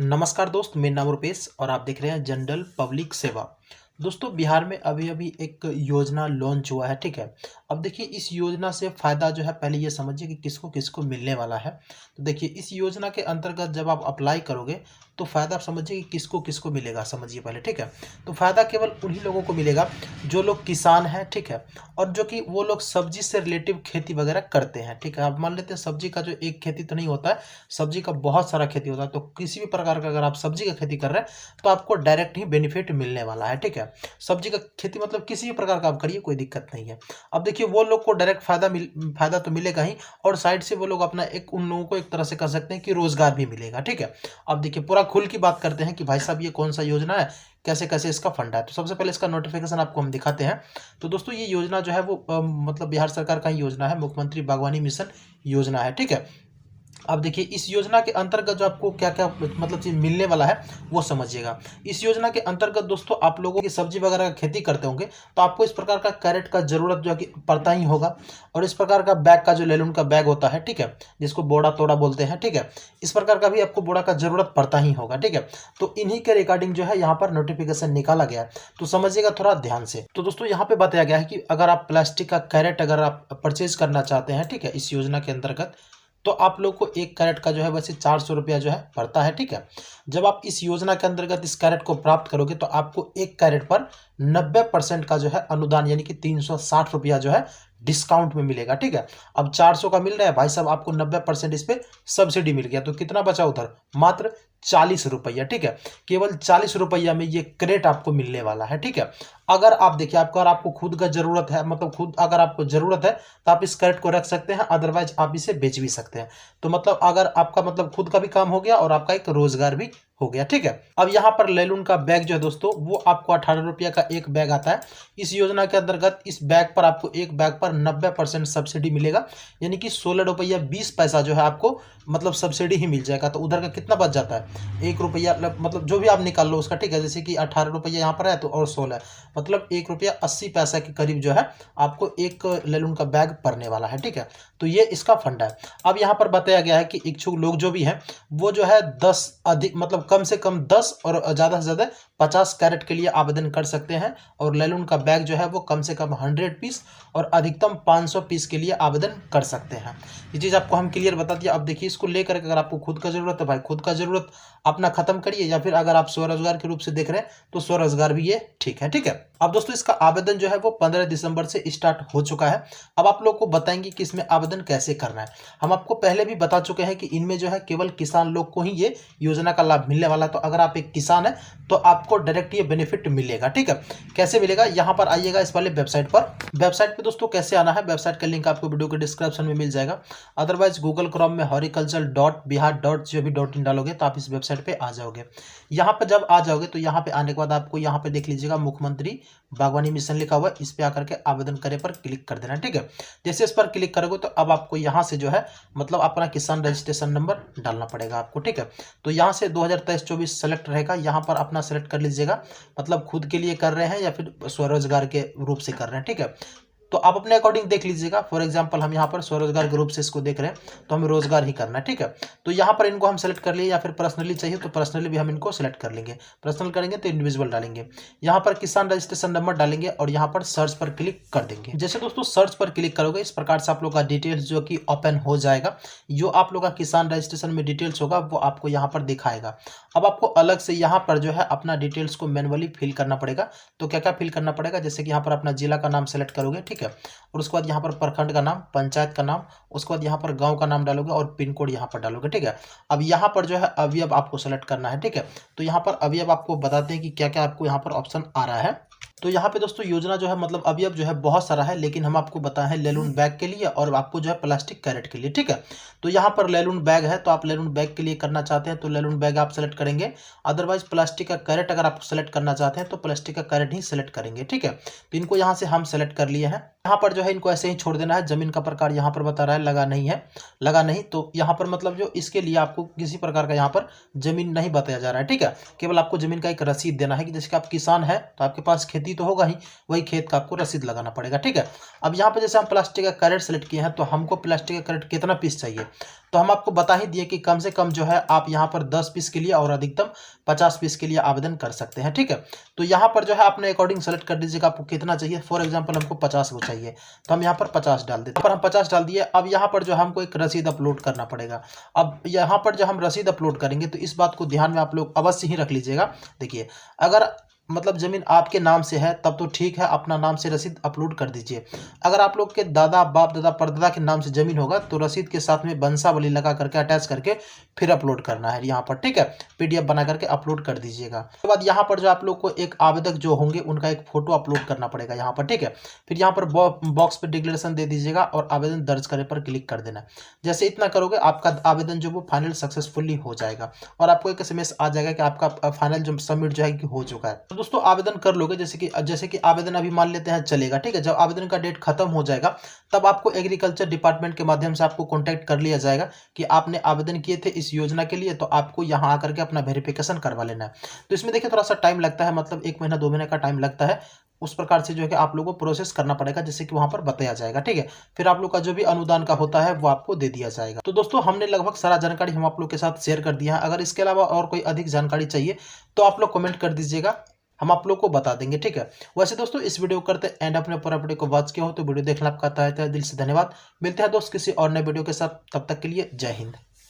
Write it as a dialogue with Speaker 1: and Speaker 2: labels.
Speaker 1: नमस्कार दोस्त, मेरा नाम रुपेश और आप देख रहे हैं जनरल पब्लिक सेवा। दोस्तों, बिहार में अभी अभी एक योजना लॉन्च हुआ है। ठीक है। अब देखिए, इस योजना से फ़ायदा जो है, पहले ये समझिए कि किसको किसको मिलने वाला है। तो देखिए, इस योजना के अंतर्गत जब आप अप्लाई करोगे तो फ़ायदा आप समझिए कि किसको किसको मिलेगा। समझिए पहले, ठीक है। तो फ़ायदा केवल उन्हीं लोगों को मिलेगा जो लोग किसान हैं, ठीक है, और जो कि वो लोग सब्जी से रिलेटिव खेती वगैरह करते हैं। ठीक है। आप मान लेते हैं सब्जी का जो एक खेती तो नहीं होता है, सब्जी का बहुत सारा खेती होता है। तो किसी भी प्रकार का अगर आप सब्जी का खेती कर रहे हैं तो आपको डायरेक्ट ही बेनिफिट मिलने वाला है। ठीक है। सब्जी का खेती मतलब किसी भी प्रकार का आप करिए, कोई दिक्कत नहीं है। अब देखिए, वो लोग को डायरेक्ट फायदा तो मिलेगा ही, और साइड से वो लोग अपना एक उन लोगों को एक तरह से कह सकते हैं कि रोजगार भी मिलेगा। ठीक है। अब देखिए, पूरा खुल की बात करते हैं कि भाई साहब ये कौन सा योजना है, कैसे कैसे इसका फंड है। तो सबसे पहले इसका नोटिफिकेशन आपको हम दिखाते हैं। तो दोस्तों, ये योजना जो है वो मतलब बिहार सरकार का ही योजना है, मुख्यमंत्री बागवानी मिशन योजना है। ठीक है। अब देखिए, इस योजना के अंतर्गत जो आपको क्या क्या मतलब चीज मिलने वाला है वो समझिएगा। इस योजना के अंतर्गत दोस्तों, आप लोगों की सब्जी वगैरह का खेती करते होंगे तो आपको इस प्रकार का कैरेट का जरूरत जो है कि पड़ता ही होगा, और इस प्रकार का बैग का जो लेलून का बैग होता है, ठीक है, जिसको बोड़ा तोड़ा बोलते हैं, ठीक है, इस प्रकार का भी आपको बोड़ा का जरूरत पड़ता ही होगा। ठीक है। तो इन्हीं के रिगार्डिंग जो है यहाँ पर नोटिफिकेशन निकाला गया है, तो समझिएगा थोड़ा ध्यान से। तो दोस्तों, यहाँ पे बताया गया है कि अगर आप प्लास्टिक का कैरेट अगर आप परचेज करना चाहते हैं, ठीक है, इस योजना के अंतर्गत, तो आप लोग को एक कैरेट का जो है वैसे 400 रुपया जो है पड़ता है। ठीक है। जब आप इस योजना के अंतर्गत इस कैरेट को प्राप्त करोगे तो आपको एक कैरेट पर 90% का जो है अनुदान, यानी कि 360 रुपया जो है डिस्काउंट में मिलेगा। ठीक है। अब 400 का मिल रहा है भाई साहब, आपको 90% इस पे सब्सिडी मिल गया, तो कितना बचा उधर, मात्र 40 रुपया। ठीक है। केवल 40 रुपया में ये कैरेट आपको मिलने वाला है। ठीक है। अगर आप देखिए, आपको खुद का जरूरत है, मतलब खुद अगर आपको जरूरत है तो आप इस कैरेट को रख सकते हैं, अदरवाइज आप इसे बेच भी सकते हैं। तो मतलब अगर आपका मतलब खुद का भी काम हो गया और आपका एक रोजगार भी हो गया। ठीक है। अब यहाँ पर लेलून का बैग जो है दोस्तों, वो आपको 18 रुपया का एक बैग आता है। इस योजना के अंतर्गत इस बैग पर आपको एक बैग पर 90% सब्सिडी मिलेगा, यानी कि 16 रुपया 20 पैसा जो है आपको मतलब सब्सिडी ही मिल जाएगा। तो उधर का कितना बच जाता है, 1 रुपया, मतलब जो भी आप निकाल लो उसका। ठीक है। जैसे कि 18 रुपया यहाँ पर है तो और 16, मतलब 1 रुपया 80 पैसा के करीब जो है आपको एक लेलून का बैग पड़ने वाला है। ठीक है। तो ये इसका फंड है। अब यहाँ पर बताया गया है कि इच्छुक लोग जो भी हैं वो जो है 10 अधिक मतलब कम से कम 10 और ज़्यादा से ज़्यादा 50 कैरेट के लिए आवेदन कर सकते हैं, और लेलून का बैग जो है वो कम से कम 100 पीस और अधिकतम 500 पीस के लिए आवेदन कर सकते हैं। ये चीज़ आपको हम क्लियर बता दिया। अब देखिए, इसको लेकर अगर आपको खुद का जरूरत है, भाई खुद का जरूरत अपना खत्म करिए, या फिर अगर आप स्वरोजगार के रूप से देख रहे हैं तो स्वरोजगार भी ये ठीक है। ठीक है। अब दोस्तों, इसका आवेदन जो है वो 15 दिसंबर से स्टार्ट हो चुका है। अब आप लोग को बताएंगे कि इसमें आवेदन कैसे करना है। हम आपको पहले भी बता चुके हैं कि इनमें जो है केवल किसान लोग को ही ये योजना का लाभ मिलने वाला है। तो अगर आप एक किसान है तो आपको डायरेक्ट ये बेनिफिट मिलेगा। ठीक है। कैसे मिलेगा, यहाँ पर आइएगा इस वाले वेबसाइट पर। वेबसाइट पे दोस्तों कैसे आना है, वेबसाइट का लिंक आपको वीडियो के डिस्क्रिप्शन में मिल जाएगा। अदरवाइज गूगल क्रोम में horticulture.bihar.gov.in डालोगे तो आप इस वेबसाइट पे आ जाओगे। यहाँ पर जब आ जाओगे तो यहाँ पे आने के बाद आपको यहाँ पे देख लीजिएगा मुख्यमंत्री बागवानी मिशन लिखा हुआ है, इस पे आकर के आवेदन करे पर क्लिक कर देना। ठीक है। जैसे इस पर क्लिक करोगे तो अब आपको यहाँ से जो है मतलब अपना किसान रजिस्ट्रेशन नंबर डालना पड़ेगा आपको। ठीक है। तो यहाँ से 2023-24 सेलेक्ट रहेगा, यहाँ पर अपना सेलेक्ट कर लीजिएगा, मतलब खुद के लिए कर रहे हैं या फिर स्वरोजगार के रूप से कर रहे हैं। ठीक है। तो आप अपने अकॉर्डिंग देख लीजिएगा। फॉर एग्जांपल हम यहाँ पर स्वरोजगार के रूप से इसको देख रहे हैं तो हमें रोजगार ही करना है। ठीक है। तो यहाँ पर इनको हम सेलेक्ट कर लिए, या फिर पर्सनली चाहिए तो पर्सनली भी हम इनको सेलेक्ट कर लेंगे। पर्सनल करेंगे तो इंडिविजुअल डालेंगे, यहाँ पर किसान रजिस्ट्रेशन नंबर डालेंगे और यहाँ पर सर्च पर क्लिक कर देंगे। जैसे दोस्तों सर्च पर क्लिक करोगे इस प्रकार से आप लोग का डिटेल्स जो कि ओपन हो जाएगा। जो आप लोग का किसान रजिस्ट्रेशन में डिटेल्स होगा वो आपको यहाँ पर दिखाएगा। अब आपको अलग से यहाँ पर जो है अपना डिटेल्स को मैनुअली फिल करना पड़ेगा। तो क्या क्या फिल करना पड़ेगा, जैसे कि यहाँ पर अपना जिला का नाम सेलेक्ट करोगे, ठीक है, और उसके बाद यहाँ पर प्रखंड का नाम, पंचायत का नाम, उसके बाद यहाँ पर गांव का नाम डालोगे और पिन कोड यहाँ पर डालोगे। ठीक है। अब यहाँ पर जो है अवयव आपको सेलेक्ट करना है। ठीक है। तो यहाँ पर अवयव आपको बताते हैं कि क्या क्या आपको यहाँ पर ऑप्शन आ रहा है। तो यहाँ पे दोस्तों योजना जो है मतलब अवयव जो है बहुत सारा है, लेकिन हम आपको बताए हैं लेलून बैग के लिए और आपको जो है प्लास्टिक कैरेट के लिए। ठीक है। तो यहाँ पर लेलून बैग है, तो आप लेलून बैग के लिए करना चाहते हैं तो लेलून बैग आप सेलेक्ट करेंगे। अदरवाइज प्लास्टिक का कैरेट अगर आप सेलेक्ट करना चाहते हैं तो प्लास्टिक का कैरेट ही सेलेक्ट करेंगे। ठीक है। तो इनको यहाँ से हम सेलेक्ट कर लिए हैं। यहाँ पर जो है इनको ऐसे ही छोड़ देना है। जमीन का प्रकार यहाँ पर बता रहा है लगा नहीं है, लगा नहीं, तो यहाँ पर मतलब जो इसके लिए आपको किसी प्रकार का यहाँ पर जमीन नहीं बताया जा रहा है। ठीक है। केवल आपको जमीन का एक रसीद देना है कि जैसे कि आप किसान है तो आपके पास खेती तो होगा ही, वही खेत का आपको रसीद लगाना पड़ेगा। ठीक है। अब यहाँ पे जैसे हम प्लास्टिक का कैरेट सेलेक्ट किए हैं तो हमको प्लास्टिक का कैरेट कितना पीस चाहिए, तो हम आपको बता ही दिए कि कम से कम जो है आप यहाँ पर 10 पीस के लिए और अधिकतम 50 पीस के लिए आवेदन कर सकते हैं, ठीक है। तो यहाँ पर जो है अपने अकॉर्डिंग सेलेक्ट कर दीजिएगा आपको कितना चाहिए। फॉर एग्जाम्पल हमको 50 को चाहिए, तो हम यहाँ पर 50 डाल देते हैं। पर हम 50 डाल दिए। अब यहाँ पर जो हमको एक रसीद अपलोड करना पड़ेगा। अब यहाँ पर जो हम रसीद अपलोड करेंगे तो इस बात को ध्यान में आप लोग अवश्य ही रख लीजिएगा। देखिए, अगर मतलब ज़मीन आपके नाम से है तब तो ठीक है, अपना नाम से रसीद अपलोड कर दीजिए। अगर आप लोग के दादा, बाप दादा, परदादा के नाम से ज़मीन होगा तो रसीद के साथ में वंशावली लगा करके अटैच करके फिर अपलोड करना है यहाँ पर, ठीक है। पीडीएफ बना करके अपलोड कर दीजिएगा। उसके बाद यहाँ पर जो आप लोग को एक आवेदक जो होंगे उनका एक फोटो अपलोड करना पड़ेगा यहाँ पर, ठीक है। फिर यहाँ पर बॉक्स पर डिक्लेरेशन दे दीजिएगा और आवेदन दर्ज करे पर क्लिक कर देना। जैसे इतना करोगे आपका आवेदन जो वो फाइनल सक्सेसफुली हो जाएगा और आपको एक SMS आ जाएगा कि आपका फाइनल जो सबमिट जो है कि हो चुका है। तो दोस्तों आवेदन कर लोगे, जैसे कि आवेदन अभी मान लेते हैं चलेगा, ठीक है। जब आवेदन का डेट खत्म हो जाएगा तब आपको एग्रीकल्चर डिपार्टमेंट के माध्यम से आपको कॉन्टैक्ट कर लिया जाएगा कि आपने आवेदन किए थे इस योजना के लिए, तो आपको यहाँ आकर के अपना वेरिफिकेशन करवा लेना है। तो इसमें देखिए थोड़ा सा टाइम लगता है, मतलब 1 महीना 2 महीने का टाइम लगता है। उस प्रकार से जो है कि आप लोगों को प्रोसेस करना पड़ेगा, जैसे कि वहां पर बताया जाएगा, ठीक है। फिर आप लोग का जो भी अनुदान का होता है वो आपको दे दिया जाएगा। तो दोस्तों हमने लगभग सारा जानकारी हम आप लोग के साथ शेयर कर दिया है। अगर इसके अलावा और कोई अधिक जानकारी चाहिए तो आप लोग कमेंट कर दीजिएगा, हम आप लोग को बता देंगे, ठीक है। वैसे दोस्तों इस वीडियो को करते एंड अपने पूरा वीडियो को वॉच किया हो तो वीडियो देखना आपका तहे दिल से धन्यवाद। मिलते हैं दोस्त किसी और नए वीडियो के साथ, तब तक के लिए जय हिंद।